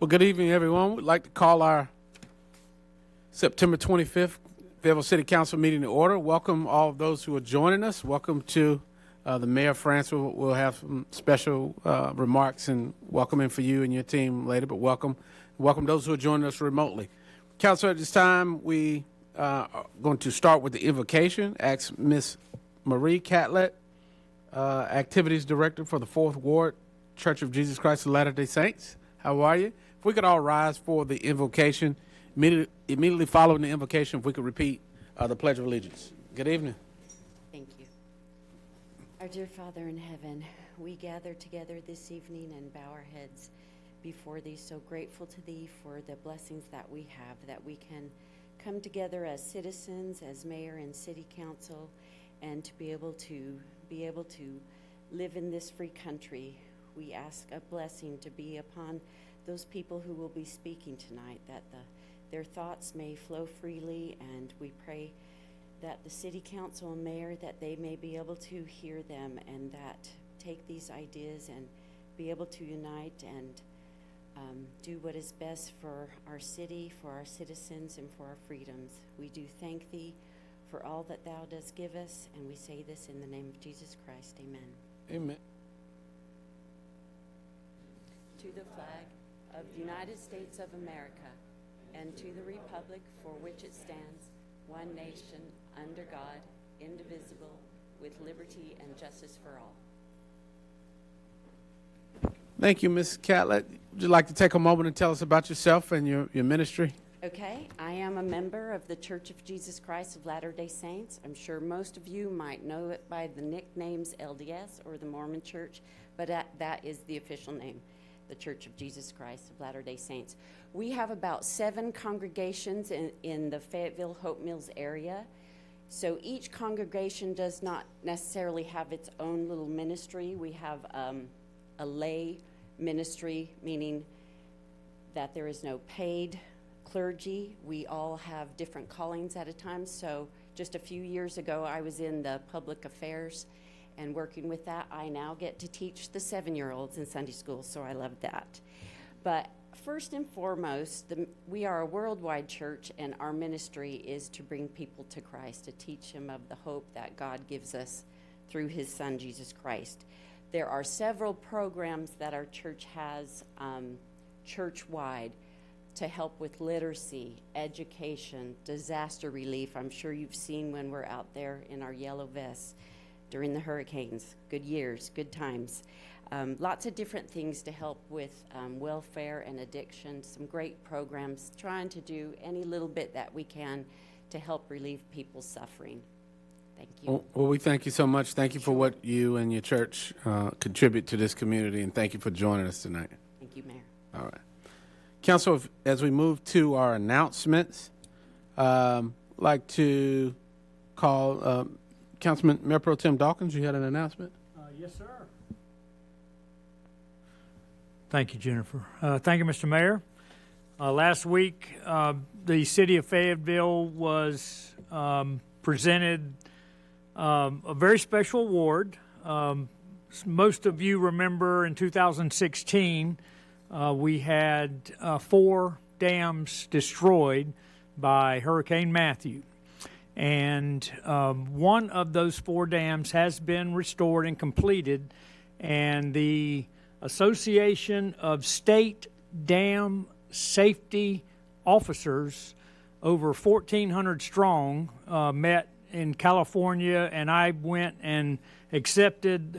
Well, good evening, everyone. We'd like to call our September 25th Fayetteville City Council meeting to order. Welcome all of those who are joining us. Welcome to the Mayor France. We'll have some special remarks and welcoming for you and your team later, but welcome those who are joining us remotely. Council, at this time, we are going to start with the invocation. Ask Miss Marie Catlett, Activities Director for the 4th Ward, Church of Jesus Christ of Latter-day Saints. How are you? If we could all rise for the invocation. Immediately following the invocation, if we could repeat the Pledge of Allegiance. Good evening. Thank you. Our dear Father in heaven, we gather together this evening and bow our heads before thee, so grateful to thee for the blessings that we have, that we can come together as citizens, as mayor and city council, and to be able to live in this free country. We ask a blessing to be upon those people who will be speaking tonight, that their thoughts may flow freely, and we pray that the city council and mayor, that they may be able to hear them and that take these ideas and be able to unite and do what is best for our city, for our citizens, and for our freedoms. We do thank thee for all that thou dost give us, and we say this in the name of Jesus Christ. Amen. Amen. To the flag of the United States of America, and to the republic for which it stands, one nation, under God, indivisible, with liberty and justice for all. Thank you, Ms. Catlett. Would you like to take a moment and tell us about yourself and your ministry? Okay, I am a member of the Church of Jesus Christ of Latter-day Saints. I'm sure most of you might know it by the nicknames LDS or the Mormon Church, but that is the official name, the Church of Jesus Christ of Latter-day Saints. We have about 7 congregations in the Fayetteville Hope Mills area. So each congregation does not necessarily have its own little ministry. We have a lay ministry, meaning that there is no paid clergy. We all have different callings at a time. So just a few years ago, I was in the public affairs and working with that. I now get to teach the 7-year-olds in Sunday school, so I love that. But first and foremost, we are a worldwide church, and our ministry is to bring people to Christ, to teach them of the hope that God gives us through his Son, Jesus Christ. There are several programs that our church has church-wide to help with literacy, education, disaster relief. I'm sure you've seen when we're out there in our yellow vests during the hurricanes. Good years, good times. Lots of different things to help with welfare and addiction. Some great programs, trying to do any little bit that we can to help relieve people's suffering. Thank you. Well, we thank you so much. Thank you for what you and your church contribute to this community, and thank you for joining us tonight. Thank you, Mayor. All right. Council, as we move to our announcements, I'd like to call Councilman Mayor Pro Tem Dawkins. You had an announcement? Yes, sir. Thank you, Jennifer. Thank you, Mr. Mayor. Last week, the city of Fayetteville was presented a very special award. Most of you remember in 2016, we had 4 dams destroyed by Hurricane Matthew. And one of those 4 dams has been restored and completed, and the Association of State Dam Safety Officers, over 1,400 strong, met in California, and I went and accepted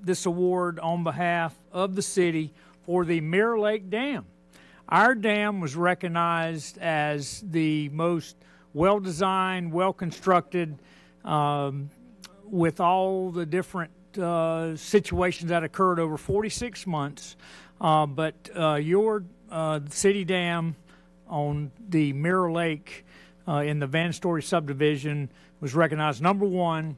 this award on behalf of the city for the Mirror Lake Dam. Our dam was recognized as the most well-designed, well-constructed, with all the different situations that occurred over 46 months. But your city dam on the Mirror Lake in the Van Story subdivision was recognized #1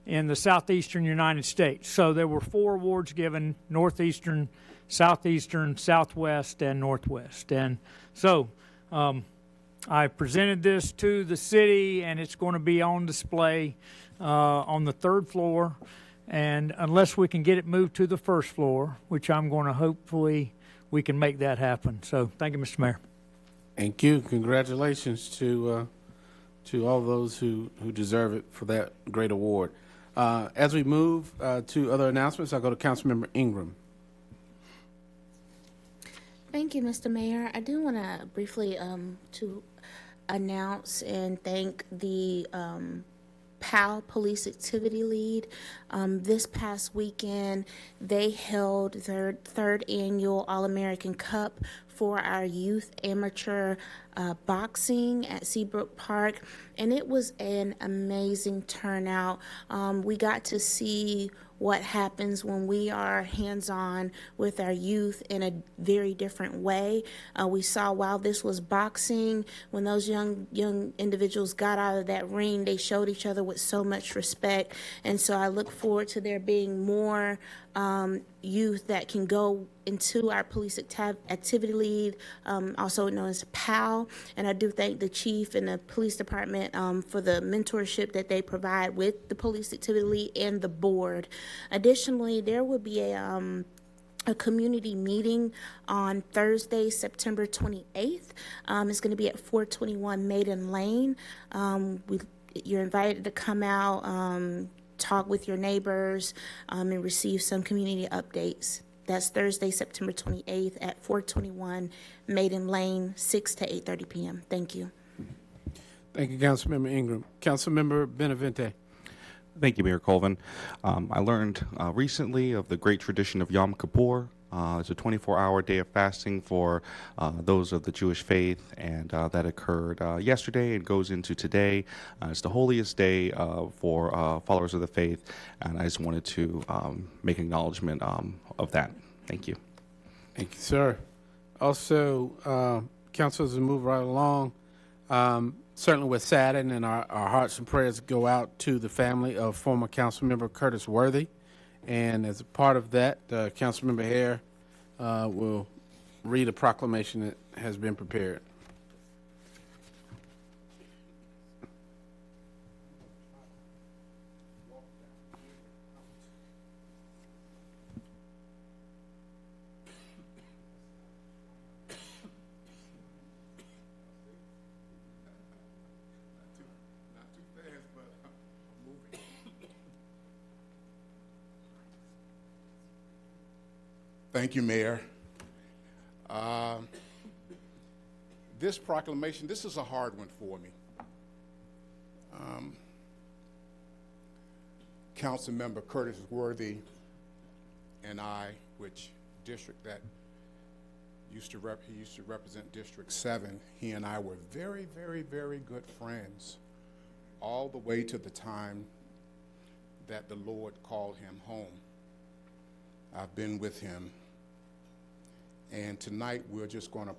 in the southeastern United States. So there were 4 awards given: northeastern, southeastern, southwest, and northwest. And so I presented this to the city, and it's going to be on display on the 3rd floor. And unless we can get it moved to the 1st floor, which I'm going to hopefully we can make that happen. So thank you, Mr. Mayor. Thank you. Congratulations to all those who deserve it for that great award. As we move to other announcements, I'll go to Councilmember Ingram. Thank you, Mr. Mayor. I do want to briefly to announce and thank the PAL Police Activity Lead. This past weekend, they held their third annual All-American Cup for our youth amateur boxing at Seabrook Park, and it was an amazing turnout. We got to see what happens when we are hands-on with our youth in a very different way. We saw while this was boxing, when those young individuals got out of that ring, they showed each other with so much respect. And so I look forward to there being more youth that can go into our police activity lead, also known as PAL. And I do thank the chief and the police department for the mentorship that they provide with the police activity lead and the board. Additionally, there will be a community meeting on Thursday, September 28th. It's going to be at 421 Maiden Lane. You're invited to come out, talk with your neighbors, and receive some community updates. That's Thursday, September 28th at 421 Maiden Lane, 6 to 8:30 p.m. Thank you. Thank you, Councilmember Ingram. Councilmember Benavente. Thank you, Mayor Colvin. I learned recently of the great tradition of Yom Kippur. It's a 24-hour day of fasting for those of the Jewish faith, and that occurred yesterday and goes into today. It's the holiest day for followers of the faith, and I just wanted to make acknowledgement of that. Thank you. Thank you, sir. Also, council, as we move right along, certainly we're saddened, and our hearts and prayers go out to the family of former Councilmember Curtis Worthy. And as a part of that, Councilmember Hare will read a proclamation that has been prepared. Thank you, Mayor. This proclamation, this is a hard one for me. Councilmember Curtis Worthy and I, which district that he used to represent District 7, he and I were very, very, very good friends all the way to the time that the Lord called him home. I've been with him. And tonight we're just going to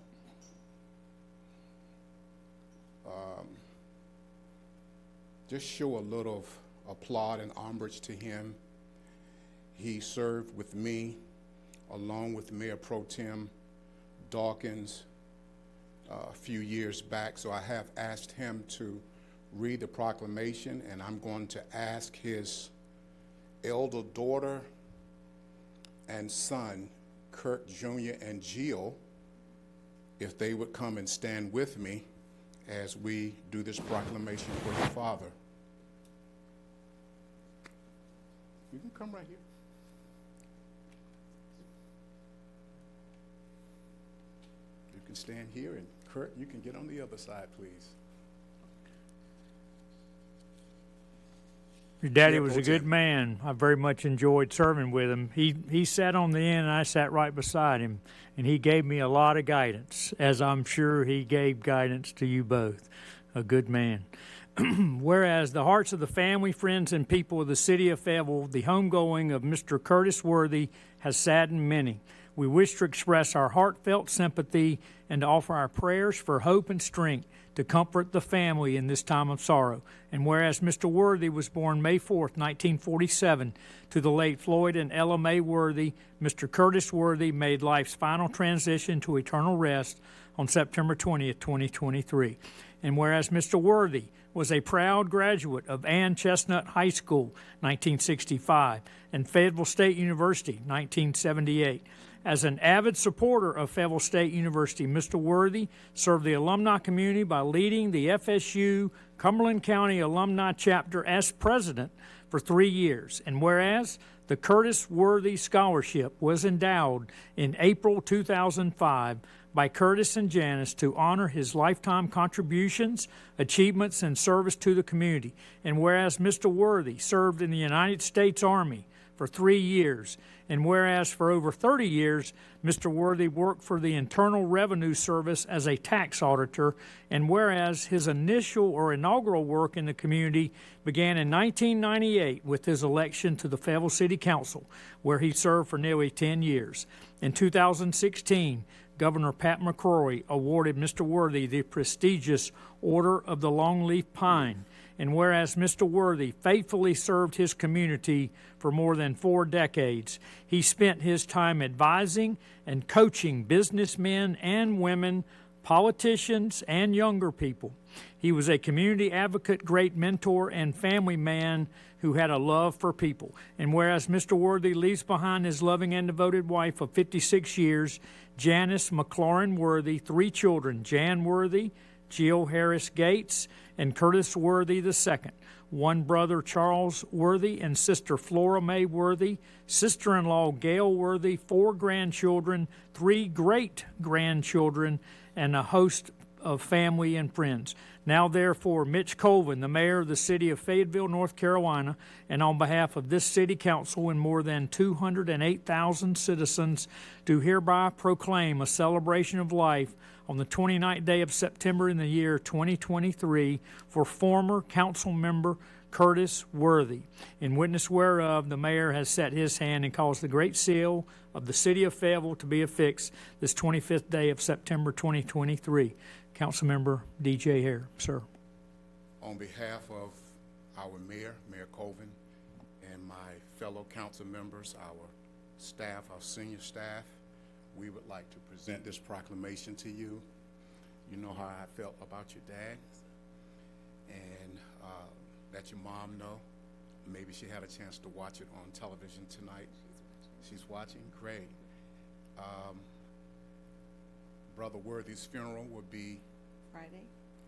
just show a little applaud and homage to him. He served with me along with Mayor Pro Tem Dawkins a few years back, so I have asked him to read the proclamation, and I'm going to ask his elder daughter and son, Kurt Jr. and Jill, if they would come and stand with me as we do this proclamation for your father. You can come right here. You can stand here, and Kurt, you can get on the other side, please. Your daddy was a good man. I very much enjoyed serving with him. He sat on the end, and I sat right beside him, and he gave me a lot of guidance, as I'm sure he gave guidance to you both. A good man. Whereas the hearts of the family, friends, and people of the city of Fayetteville, the homegoing of Mr. Curtis Worthy has saddened many. We wish to express our heartfelt sympathy and to offer our prayers for hope and strength to comfort the family in this time of sorrow. And whereas Mr. Worthy was born May 4th, 1947, to the late Floyd and Ella Mae Worthy, Mr. Curtis Worthy made life's final transition to eternal rest on September 20th, 2023. And whereas Mr. Worthy was a proud graduate of Ann Chestnut High School, 1965, and Fayetteville State University, 1978, As an avid supporter of Fayetteville State University, Mr. Worthy served the alumni community by leading the FSU Cumberland County Alumni Chapter as president for 3 years. And whereas the Curtis Worthy Scholarship was endowed in April 2005 by Curtis and Janice to honor his lifetime contributions, achievements, and service to the community. And whereas Mr. Worthy served in the United States Army for 3 years, and whereas for over 30 years, Mr. Worthy worked for the Internal Revenue Service as a tax auditor, and whereas his initial or inaugural work in the community began in 1998 with his election to the Fayetteville City Council, where he served for nearly 10 years. In 2016, Governor Pat McCrory awarded Mr. Worthy the prestigious Order of the Longleaf Pine. And whereas Mr. Worthy faithfully served his community for more than 4 decades, he spent his time advising and coaching businessmen and women, politicians, and younger people. He was a community advocate, great mentor, and family man who had a love for people. And whereas Mr. Worthy leaves behind his loving and devoted wife of 56 years, Janice McLaurin Worthy, 3 children, Jan Worthy, Jill Harris Gates, and Curtis Worthy II, 1 brother, Charles Worthy, and sister Flora Mae Worthy, sister-in-law Gail Worthy, 4 grandchildren, 3 great-grandchildren, and a host of family and friends. Now, therefore, Mitch Colvin, the mayor of the city of Fayetteville, North Carolina, and on behalf of this city council and more than 208,000 citizens, do hereby proclaim a celebration of life on the 29th day of September in the year 2023 for former council member Curtis Worthy. In witness whereof, the mayor has set his hand and caused the great seal of the city of Fayetteville to be affixed this 25th day of September 2023. Councilmember D.J. Hare, sir. On behalf of our mayor, Mayor Colvin, and my fellow council members, our staff, our senior staff, we would like to present this proclamation to you. You know how I felt about your dad, and let your mom know. Maybe she had a chance to watch it on television tonight. She's watching? Great. Brother Worthy's funeral will be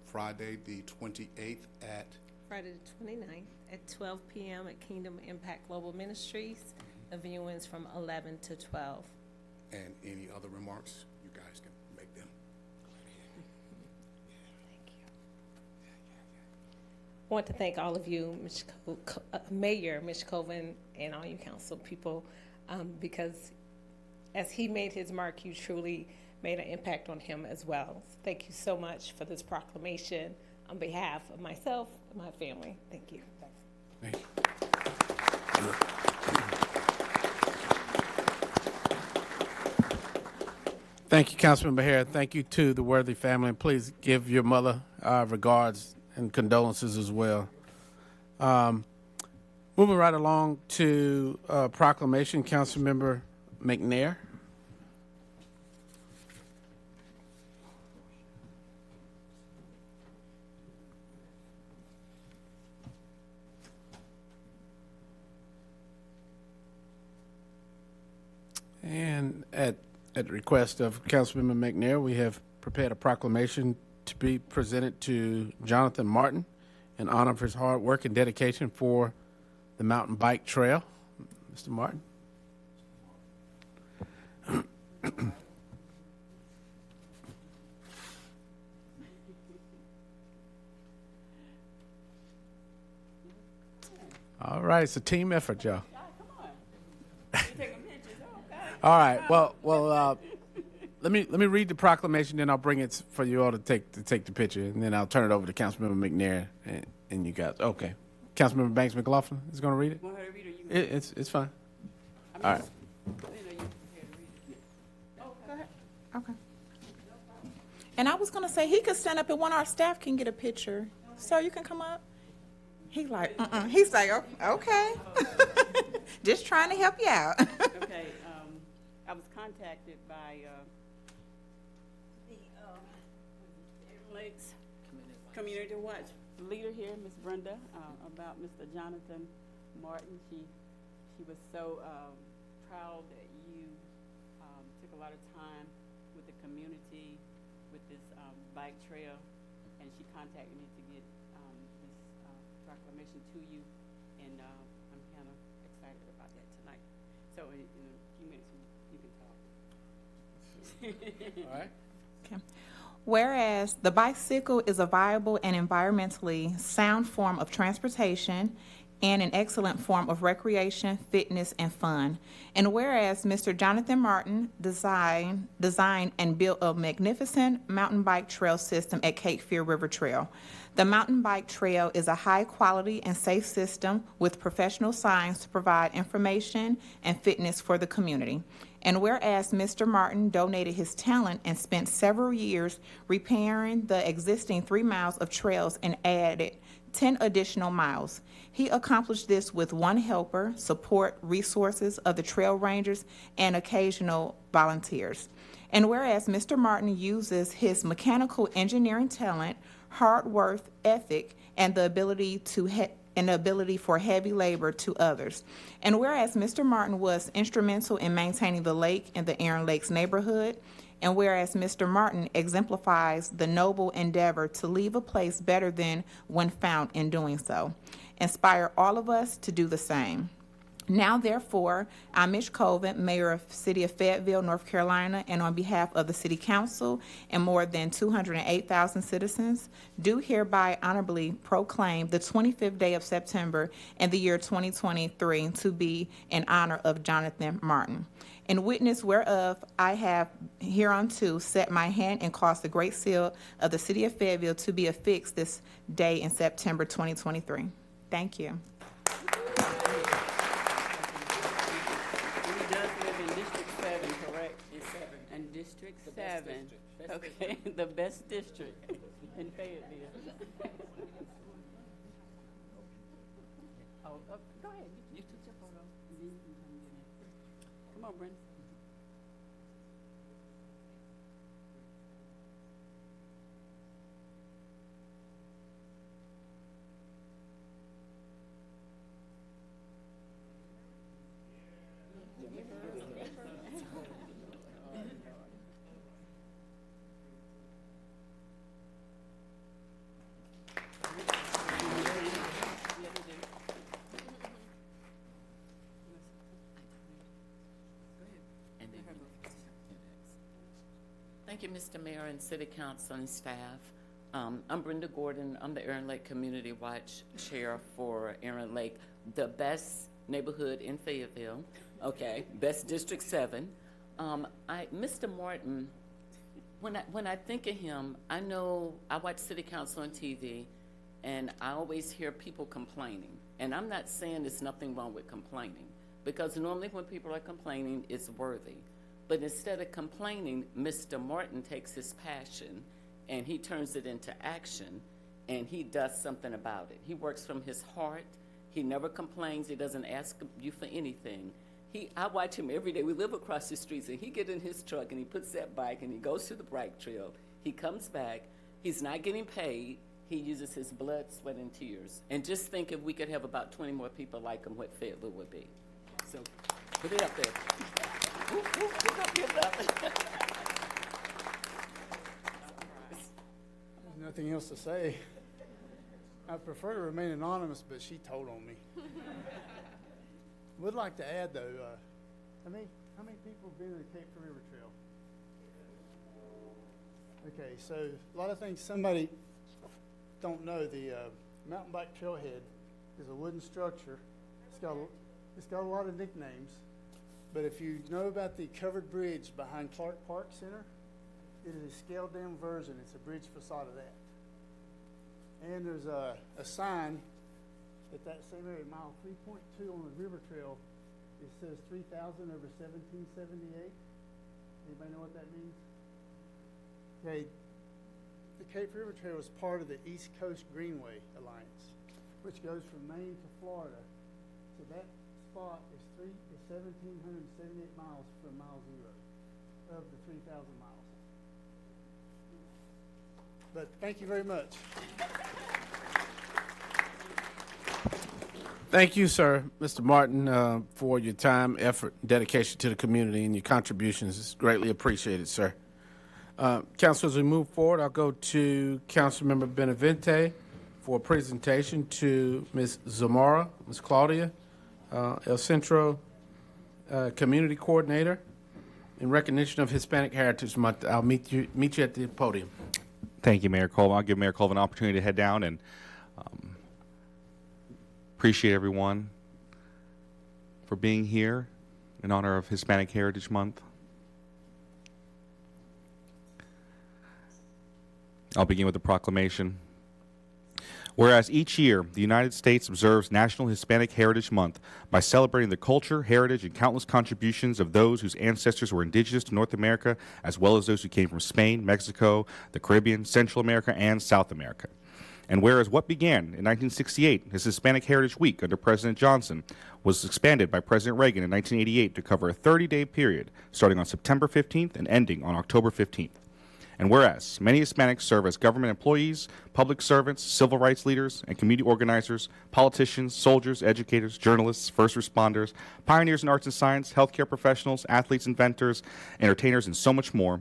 Friday the 28th at? Friday the 29th at 12 p.m. at Kingdom Impact Global Ministries. The viewings from 11 to 12. And any other remarks, you guys can make them. Thank you. I want to thank all of you, Mayor Mitch Colvin, and all you council people, because as he made his mark, you truly made an impact on him as well. Thank you so much for this proclamation on behalf of myself and my family. Thank you. Thank you. Thank you, Councilmember Hare. Thank you to the Worthy family. And please give your mother our regards and condolences as well. Moving right along to proclamation, Councilmember McNair. And at the request of Councilmember McNair, we have prepared a proclamation to be presented to Jonathan Martin in honor of his hard work and dedication for the mountain bike trail. Mr. Martin. All right, it's a team effort, y'all. All right. Well. Let me read the proclamation, then I'll bring it for you all to take the picture, and then I'll turn it over to Councilmember McNair and you guys. Okay. Councilmember Banks-McLaughlin is going to read it. Want her to read it, or you? It's fine. All right. Go ahead. Okay. And I was gonna say, he could stand up and one of our staff can get a picture. Sir, you can come up. He's like, He's like, okay. Just trying to help you out. Okay, I was contacted by the Lakes Community Watch leader here, Miss Brenda, about Mr. Jonathan Martin. She was so proud that you took a lot of time with the community with this bike trail, and she contacted me to get this proclamation to you, and I'm kind of excited about that tonight. So in a few minutes you can talk. All right. Okay. Whereas the bicycle is a viable and environmentally sound form of transportation and an excellent form of recreation, fitness, and fun. And whereas Mr. Jonathan Martin designed and built a magnificent mountain bike trail system at Cape Fear River Trail. The mountain bike trail is a high-quality and safe system with professional signs to provide information and fitness for the community. And whereas Mr. Martin donated his talent and spent several years repairing the existing 3 miles of trails and added 10 additional miles. He accomplished this with 1 helper, support, resources of the trail rangers, and occasional volunteers. And whereas Mr. Martin uses his mechanical engineering talent, hard work ethic, and the ability for heavy labor to others. And whereas Mr. Martin was instrumental in maintaining the lake in the Aaron Lakes neighborhood, and whereas Mr. Martin exemplifies the noble endeavor to leave a place better than when found in doing so, inspire all of us to do the same. Now, therefore, I, Mitch Colvin, Mayor of the City of Fayetteville, North Carolina, and on behalf of the City Council and more than 208,000 citizens, do hereby honorably proclaim the 25th day of September in the year 2023 to be in honor of Jonathan Martin. In witness whereof I have hereunto set my hand and caused the great seal of the City of Fayetteville to be affixed this day in September 2023. Thank you. District 7, okay, the best district in Fayetteville. Go ahead, you took your photo. Come on, Brenda. Thank you, Mr. Mayor and City Council and staff. I'm Brenda Gordon. I'm the Aaron Lake Community Watch Chair for Aaron Lake, the best neighborhood in Fayetteville. Okay, best District 7. Mr. Martin, when I think of him, I know I watch City Council on TV, and I always hear people complaining. And I'm not saying there's nothing wrong with complaining, because normally when people are complaining, it's worthy. But instead of complaining, Mr. Martin takes his passion and he turns it into action, and he does something about it. He works from his heart. He never complains. He doesn't ask you for anything. I watch him every day. We live across the streets, and he gets in his truck and he puts that bike and he goes to the bike trail. He comes back. He's not getting paid. He uses his blood, sweat, and tears. And just think if we could have about 20 more people like him, what Fayetteville would be. So put it up there. Give it up. There's nothing else to say. I prefer to remain anonymous, but she told on me. Would like to add, though, how many people have been in the Cape Fear River Trail? Okay, so a lot of things somebody don't know. The mountain bike trailhead is a wooden structure. It's got a lot of nicknames. But if you know about the covered bridge behind Clark Park Center, it is a scaled down version. It's a bridge facade of that. And there's a sign at that same area, mile 3.2 on the river trail. It says 3,000 over 1778. Anybody know what that means? Okay, the Cape River Trail is part of the East Coast Greenway Alliance, which goes from Maine to Florida. So that spot is 1,778 miles from mile 0 of the 3,000 miles. But thank you very much. Thank you, sir, Mr. Martin, for your time, effort, dedication to the community, and your contributions. It's greatly appreciated, sir. Council, as we move forward, I'll go to Councilmember Benavente for a presentation to Ms. Zamora, Ms. Claudia, El Centro Community Coordinator, in recognition of Hispanic Heritage Month. I'll meet you at the podium. Thank you, Mayor Colvin. I'll give Mayor Colvin an opportunity to head down, and appreciate everyone for being here in honor of Hispanic Heritage Month. I'll begin with the proclamation. Whereas each year, the United States observes National Hispanic Heritage Month by celebrating the culture, heritage, and countless contributions of those whose ancestors were indigenous to North America, as well as those who came from Spain, Mexico, the Caribbean, Central America, and South America. And whereas what began in 1968 as Hispanic Heritage Week under President Johnson was expanded by President Reagan in 1988 to cover a 30-day period starting on September 15th and ending on October 15th. And whereas many Hispanics serve as government employees, public servants, civil rights leaders, and community organizers, politicians, soldiers, educators, journalists, first responders, pioneers in arts and science, healthcare professionals, athletes, inventors, entertainers, and so much more.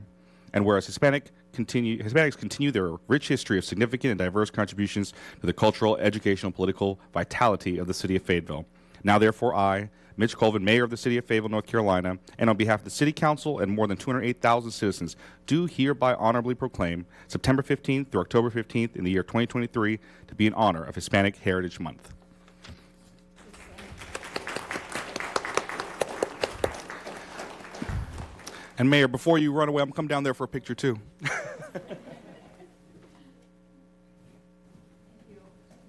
And whereas Hispanics continue their rich history of significant and diverse contributions to the cultural, educational, and political vitality of the city of Fayetteville. Now, therefore, I, Mitch Colvin, Mayor of the City of Fayetteville, North Carolina, and on behalf of the City Council and more than 208,000 citizens, do hereby honorably proclaim September 15th through October 15th in the year 2023 to be in honor of Hispanic Heritage Month. And Mayor, before you run away, I'm going to come down there for a picture too.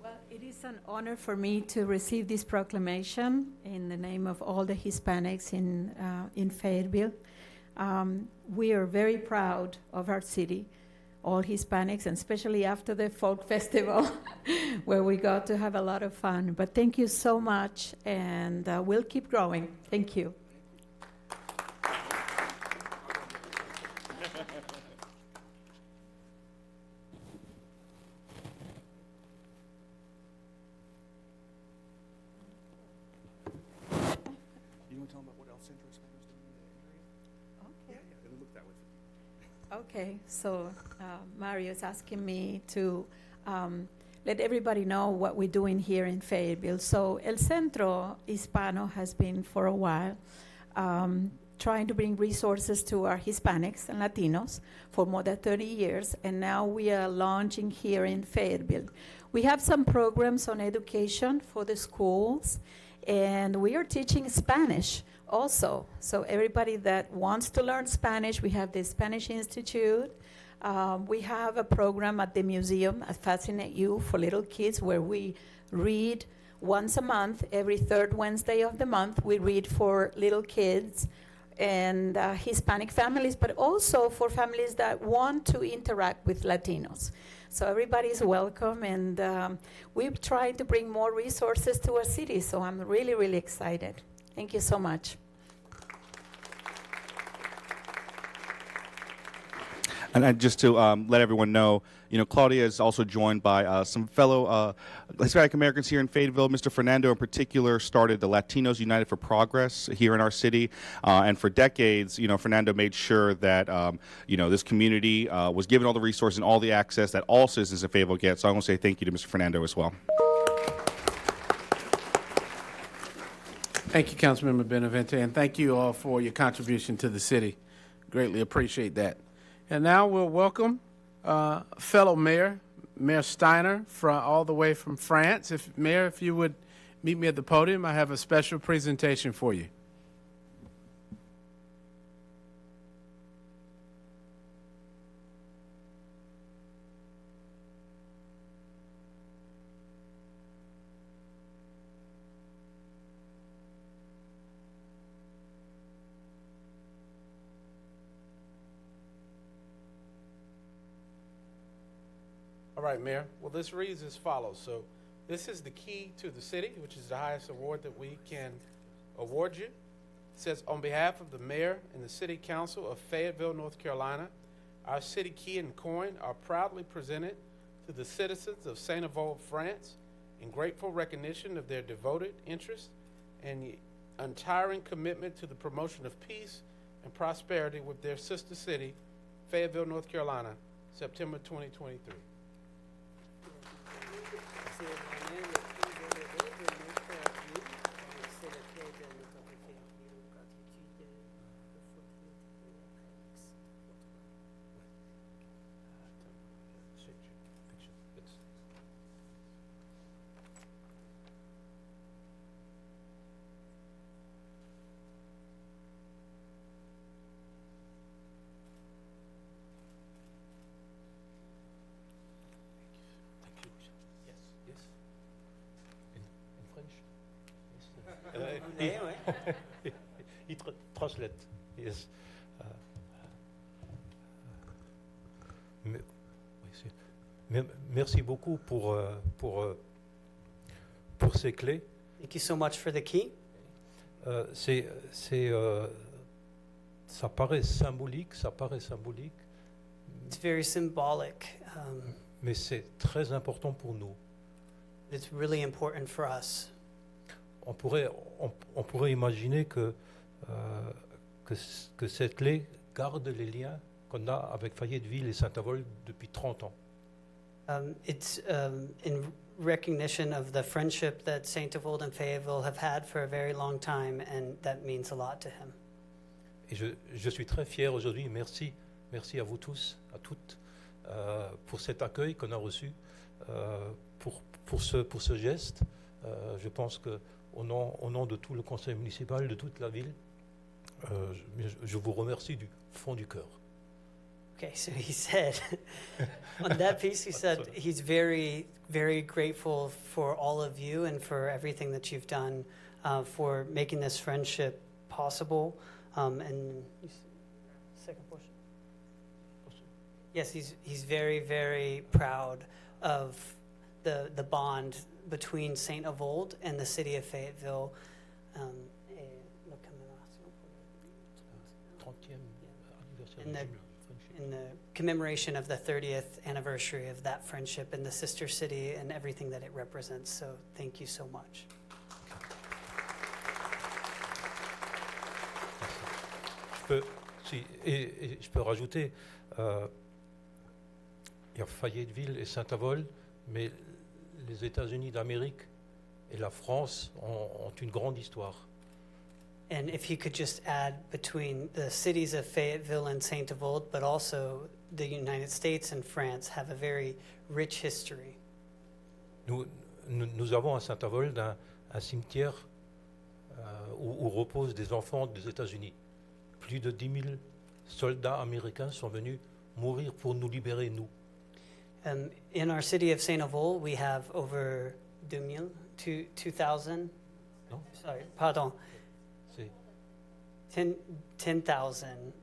Well, it is an honor for me to receive this proclamation in the name of all the Hispanics in Fayetteville. We are very proud of our city, all Hispanics, and especially after the folk festival where we got to have a lot of fun. But thank you so much, and we'll keep growing. Thank you. Okay, so Mario is asking me to let everybody know what we're doing here in Fayetteville. So El Centro Hispano has been for a while trying to bring resources to our Hispanics and Latinos for more than 30 years, and now we are launching here in Fayetteville. We have some programs on education for the schools, and we are teaching Spanish also. So everybody that wants to learn Spanish, we have the Spanish Institute. We have a program at the museum at Fascinate You for little kids where we read once a month. Every third Wednesday of the month, we read for little kids and Hispanic families, but also for families that want to interact with Latinos. So everybody is welcome, and we're trying to bring more resources to our city, so I'm really, really excited. Thank you so much. And just to let everyone know, Claudia is also joined by some fellow Hispanic Americans here in Fayetteville. Mr. Fernando, in particular, started the Latinos United for Progress here in our city. And for decades, Fernando made sure that, this community was given all the resources and all the access that all citizens of Fayetteville get. So I want to say thank you to Mr. Fernando as well. Thank you, Councilmember Benavente, and thank you all for your contribution to the city. Greatly appreciate that. And now we'll welcome fellow mayor, Mayor Steiner, all the way from France. Mayor, if you would meet me at the podium, I have a special presentation for you. All right, Mayor. Well, this reads as follows. So this is the key to the city, which is the highest award that we can award you. It says, on behalf of the mayor and the city council of Fayetteville, North Carolina, our city key and coin are proudly presented to the citizens of Saint-Avold, France, in grateful recognition of their devoted interest and untiring commitment to the promotion of peace and prosperity with their sister city, Fayetteville, North Carolina, September 2023. He translate. Yes. Merci beaucoup pour ces clés. Thank you so much for the key. Ça paraît symbolique, It's very symbolic. mais c'est très important pour nous. It's really important for us. On pourrait imaginer que cette clé garde les liens qu'on a avec Fayetteville et Saint-Avold depuis 30 ans. It's in recognition of the friendship that St. Avold and Fayetteville have had for a very long time, and that means a lot to him. Et je suis très fier aujourd'hui. Merci à vous tous, à toutes, pour cet accueil qu'on a reçu, pour ce geste. Je pense qu'au nom de tout le conseil municipal, de toute la ville, je vous remercie du fond du cœur. Okay, so he said, on that piece, he said he's very, very grateful for all of you and for everything that you've done for making this friendship possible. And second portion. Yes, he's very, very proud of the bond between St. Avold and the city of Fayetteville. In the commemoration of the 30th anniversary of that friendship in the sister city and everything that it represents. So thank you so much. Je peux rajouter, il y a Fayetteville et Saint-Avold, mais les États-Unis d'Amérique et la France ont une grande histoire. And if you could just add between the cities of Fayetteville and St. Avold, but also the United States and France have a very rich history. Nous avons à Saint-Avold un cimetière où reposent des enfants des États-Unis. Plus de 10 000 soldats américains sont venus mourir pour nous libérer, nous. In our city of St. Avold, we have over 2,000. No? Sorry, pardon. 10,000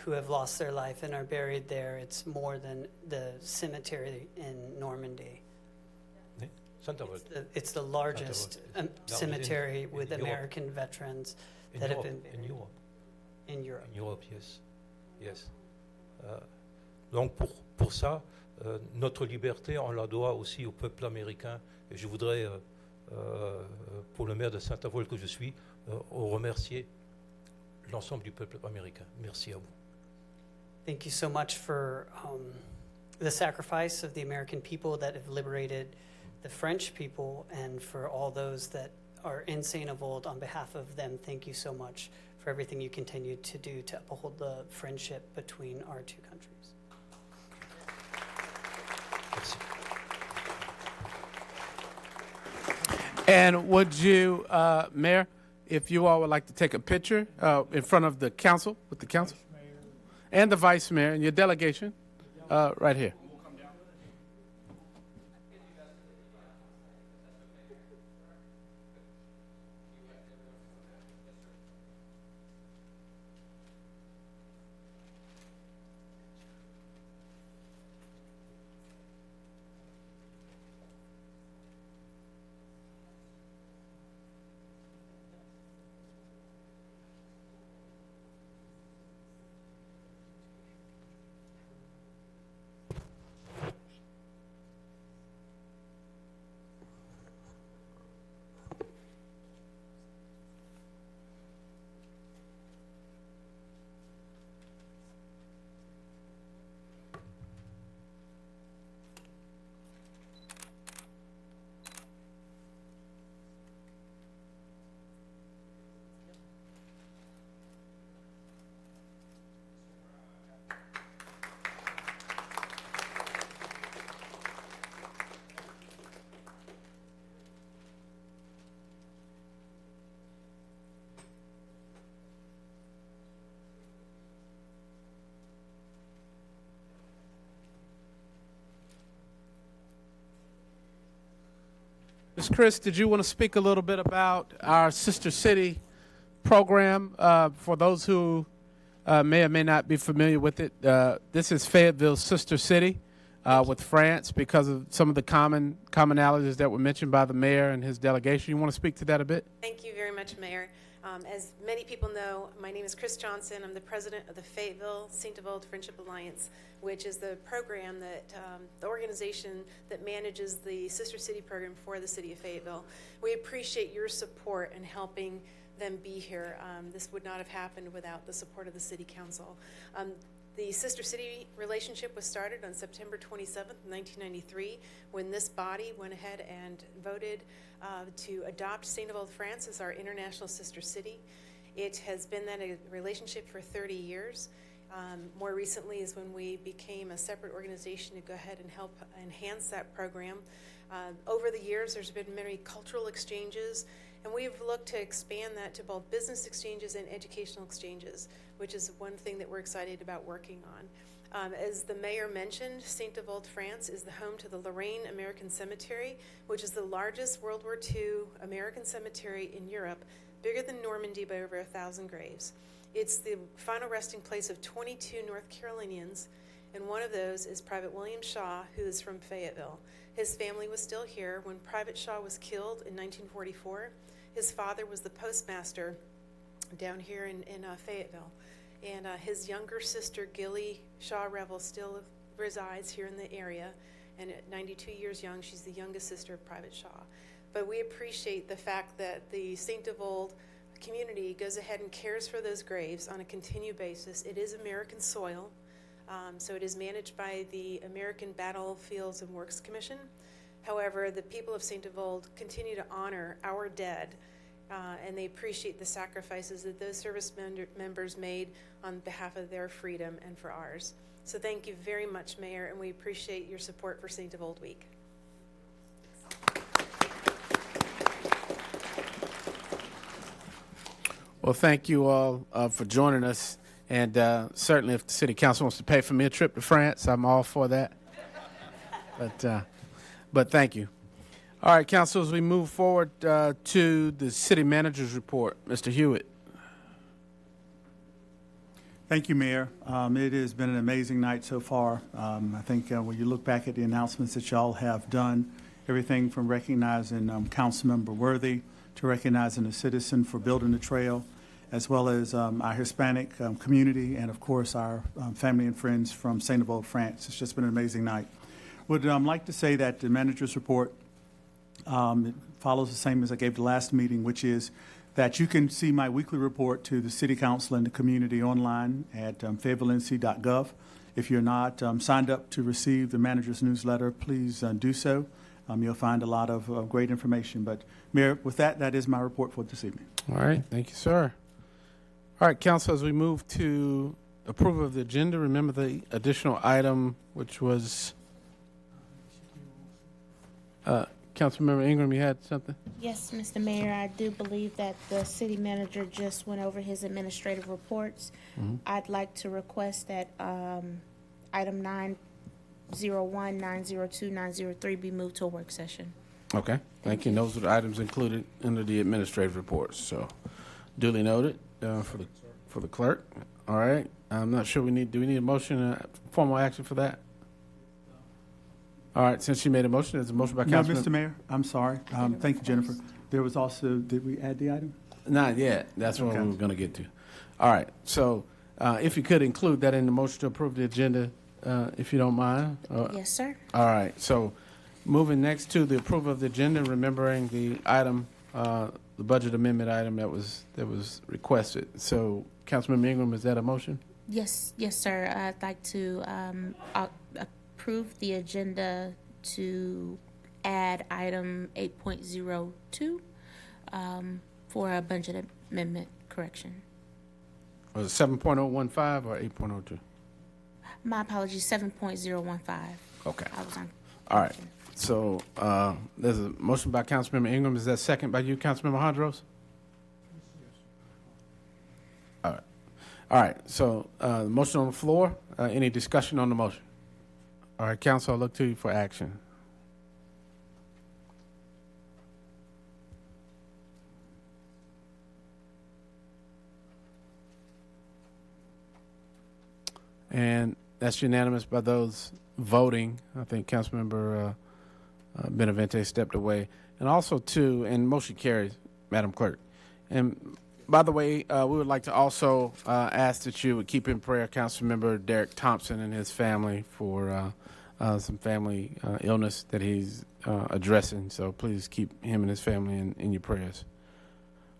who have lost their life and are buried there. It's more than the cemetery in Normandy. It's the largest cemetery with American veterans that have been buried. In Europe. In Europe, yes. Yes. Donc pour ça, notre liberté, on la doit aussi au peuple américain. Et je voudrais, pour le maire de Saint-Avold que je suis, remercier l'ensemble du peuple américain. Merci à vous. Thank you so much for the sacrifice of the American people that have liberated the French people, and for all those that are in St. Avold. On behalf of them, thank you so much for everything you continue to do to uphold the friendship between our two countries. Merci. And would you, Mayor, if you all would like to take a picture in front of the council, with the council, and the vice mayor and your delegation, right here. Ms. Chris, did you want to speak a little bit about our Sister City program? For those who may or may not be familiar with it, this is Fayetteville's sister city with France because of some of the commonalities that were mentioned by the mayor and his delegation. You want to speak to that a bit? Thank you very much, Mayor. As many people know, my name is Chris Johnson. I'm the president of the Fayetteville St. Avold Friendship Alliance, which is the program that, the organization that manages the Sister City program for the city of Fayetteville. We appreciate your support in helping them be here. This would not have happened without the support of the city council. The Sister City relationship was started on September 27th, 1993, when this body went ahead and voted to adopt St. Avold, France as our international sister city. It has been that a relationship for 30 years. More recently is when we became a separate organization to go ahead and help enhance that program. Over the years, there's been many cultural exchanges, and we've looked to expand that to both business exchanges and educational exchanges, which is one thing that we're excited about working on. As the mayor mentioned, St. Avold, France is the home to the Lorraine American Cemetery, which is the largest World War II American cemetery in Europe, bigger than Normandy by over 1,000 graves. It's the final resting place of 22 North Carolinians, and one of those is Private William Shaw, who is from Fayetteville. His family was still here when Private Shaw was killed in 1944. His father was the postmaster down here in Fayetteville. And his younger sister, Gilly Shaw Revel, still resides here in the area. And at 92 years young, she's the youngest sister of Private Shaw. But we appreciate the fact that the St. Avold community goes ahead and cares for those graves on a continued basis. It is American soil, so it is managed by the American Battlefields and Works Commission. However, the people of St. Avold continue to honor our dead, and they appreciate the sacrifices that those service members made on behalf of their freedom and for ours. So thank you very much, Mayor, and we appreciate your support for St. Avold Week. Well, thank you all for joining us. And certainly if the city council wants to pay for me a trip to France, I'm all for that. But thank you. All right, council, as we move forward to the city manager's report, Mr. Hewitt. Thank you, Mayor. It has been an amazing night so far. I think when you look back at the announcements that y'all have done, everything from recognizing Councilmember Worthy to recognizing a citizen for building the trail, as well as our Hispanic community and, of course, our family and friends from St. Avold, France. It's just been an amazing night. Would like to say that the manager's report it follows the same as I gave the last meeting, which is that you can see my weekly report to the City Council and the community online at fayetteville.nc.gov. If you're not signed up to receive the manager's newsletter, please do so. You'll find a lot of great information. But, Mayor, with that, that is my report for this evening. All right. Thank you, sir. All right, council, as we move to approval of the agenda, remember the additional item, which was Councilmember Ingram, you had something? Yes, Mr. Mayor, I do believe that the city manager just went over his administrative reports. I'd like to request that item 901, 902, 903 be moved to a work session. Okay, thank you. And those are the items included under the administrative reports. So duly noted for the clerk. All right, I'm not sure do we need a motion, formal action for that? All right, since she made a motion, there's a motion by No, Councilman. Mr. Mayor, I'm sorry. Thank you, Jennifer. There was also, did we add the item? Not yet. That's what Okay. we were going to get to. All right, so if you could include that in the motion to approve the agenda, if you don't mind. Yes, sir. All right, so moving next to the approval of the agenda, remembering the item, the budget amendment item that was requested. So, Councilmember Ingram, is that a motion? Yes, sir. I'd like to approve the agenda to add item 8.02 for a budget amendment correction. Was it 7.015 or 8.02? My apologies, 7.015. Okay. I was on. All right. So there's a motion by Councilmember Ingram. Is that second by you, Councilmember Hondros? All right. All right. So the motion on the floor. Any discussion on the motion? All right, Council, I'll look to you for action. And that's unanimous by those voting. I think Councilmember Benavente stepped away. And also, too, and motion carries, Madam Clerk. And by the way, we would like to also ask that you would keep in prayer Councilmember Derrick Thompson and his family for some family illness that he's addressing. So please keep him and his family in your prayers.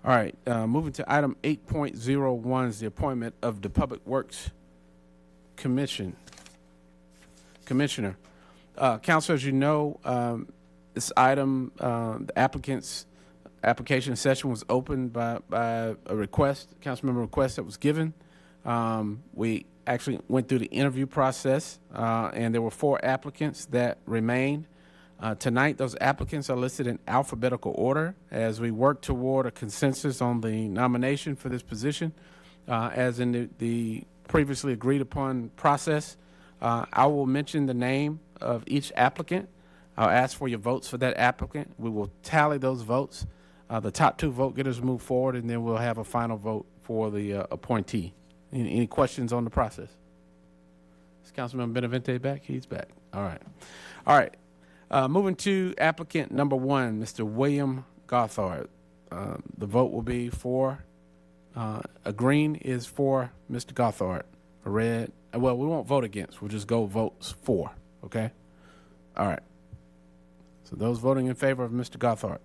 All right, moving to item 8.01 is the appointment of the Public Works Commissioner. Council, as you know, this item, the application session was opened by a request, council member request that was given. We actually went through the interview process, and there were 4 applicants that remained. Tonight, those applicants are listed in alphabetical order as we work toward a consensus on the nomination for this position. As in the previously agreed upon process, I will mention the name of each applicant. I'll ask for your votes for that applicant. We will tally those votes. The top 2 vote getters move forward, and then we'll have a final vote for the appointee. Any questions on the process? Is Councilman Benavente back? He's back. All right. All right. Moving to applicant number 1, Mr. William Gothard. The vote will be for, a green is for Mr. Gothard. A red, well, we won't vote against. We'll just go votes for, okay? All right. So those voting in favor of Mr. Gothard.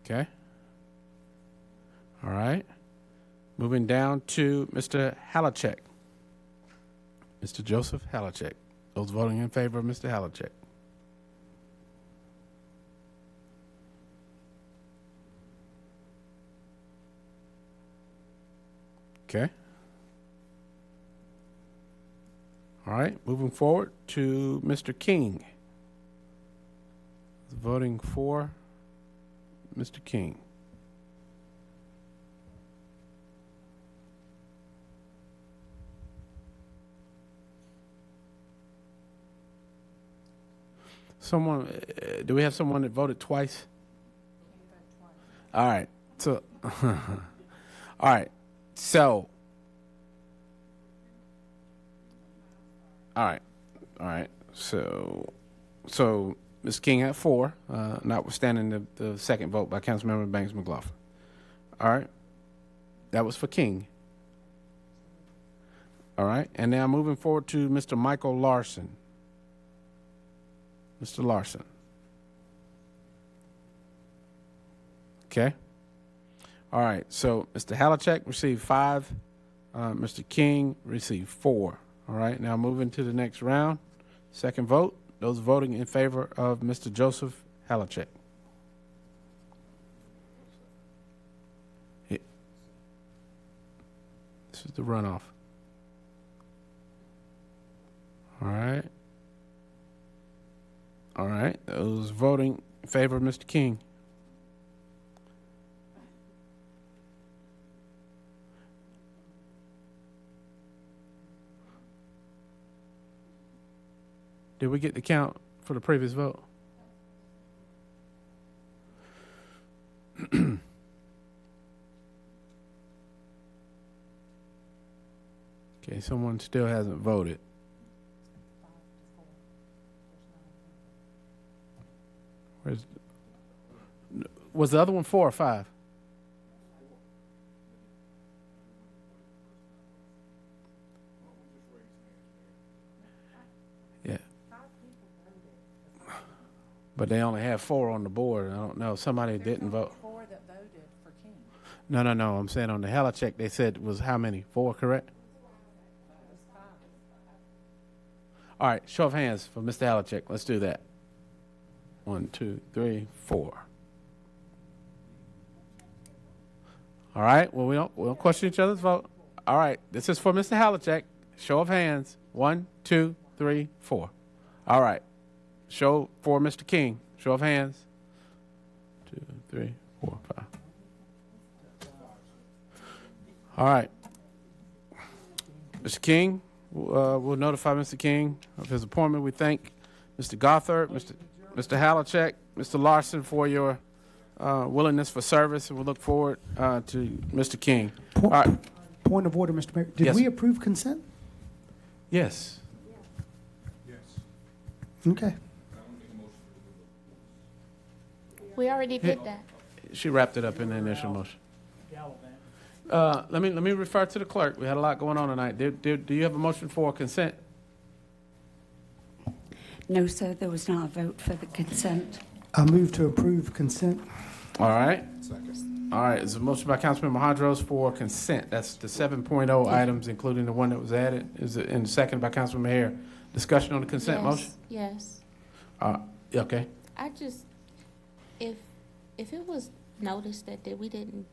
Okay. All right. Moving down to Mr. Halachek. Mr. Joseph Halachek. Those voting in favor of Mr. Halachek. Okay. All right. Moving forward to Mr. King. Voting for Mr. King. Someone, do we have someone that voted twice? All right. So, all right. So, all right. All right. So Ms. King had 4, notwithstanding the second vote by Councilmember Banks-McLaughlin. All right. That was for King. All right. And now moving forward to Mr. Michael Larson. Mr. Larson. Okay. All right. So Mr. Halachek received 5. Mr. King received 4. All right. Now moving to the next round. Second vote. Those voting in favor of Mr. Joseph Halachek. This is the runoff. All right. All right. Those voting in favor of Mr. King. Did we get the count for the previous vote? Okay, someone still hasn't voted. Was the other one 4 or 5? Yeah. But they only have 4 on the board. I don't know. Somebody didn't vote. 4 that voted for King. No. I'm saying on the Halachek they said it was how many? 4, correct? It was 5. All right. Show of hands for Mr. Halachek. Let's do that. 1, 2, 3, 4. All right. Well, we don't question each other's vote. All right. This is for Mr. Halachek. Show of hands. 1, 2, 3, 4. All right. Show for Mr. King. Show of hands. 2, 3, 4, 5. All right. Mr. King, we'll notify Mr. King of his appointment. We thank Mr. Gothard, Mr. Halachek, Mr. Larson for your willingness for service, and we look forward to Mr. King. Point, All right. point of order, Mr. Mayor. Did Yes, we sir. approve consent? Yes. Okay. We already did that. She wrapped it up in the initial motion. Let me refer to the clerk. We had a lot going on tonight. Do you have a motion for consent? No, sir, there was not a vote for the consent. I move to approve consent. All right. All right, there's a motion by Councilmember Hondros for consent. That's the 7.0 items, including the one that was added. Is it in the second by Councilmember Hare? Discussion on the consent motion? Yes. Okay. I just, if it was noticed that we didn't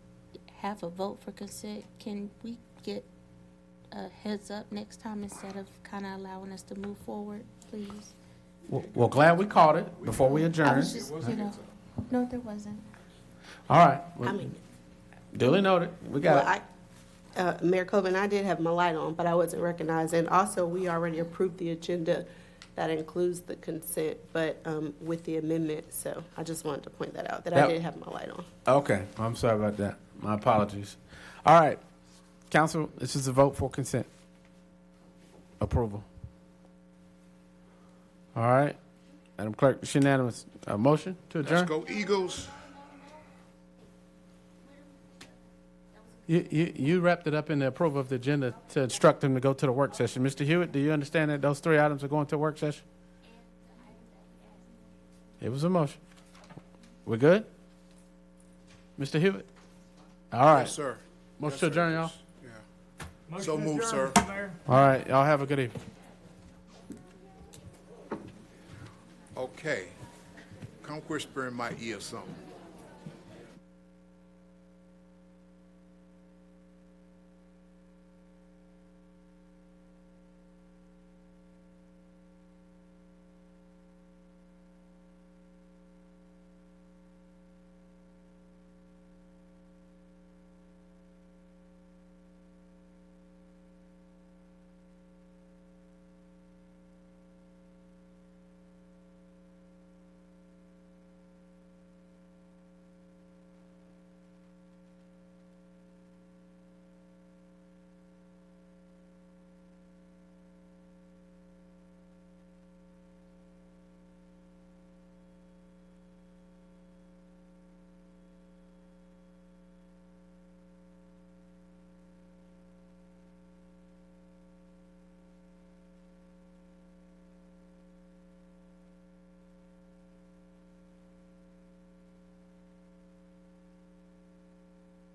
have a vote for consent, can we get a heads up next time instead of kind of allowing us to move forward, please? Well, glad we caught it before we I adjourn. was just, no, there wasn't. All right. I mean, Duly noted. We got it. Mayor Colvin, I did have my light on, but I wasn't recognized. And also, we already approved the agenda that includes the consent, but with the amendment. So I just wanted to point that out, that I did have my light on. Okay. I'm sorry about that. My apologies. All right. Council, this is a vote for consent. Approval. All right. Madam Clerk, it's unanimous. Motion to adjourn? Let's go Eagles. You wrapped it up in the approval of the agenda to instruct them to go to the work session. Mr. Hewitt, do you understand that those 3 items are going to a work session? It was a motion. We good? Mr. Hewitt? All right. Yes, sir. Motion Yes, to sir. adjourn, y'all? Yeah. So moved, sir. All right. Y'all have a good evening. Okay. Come whisper in my ear something.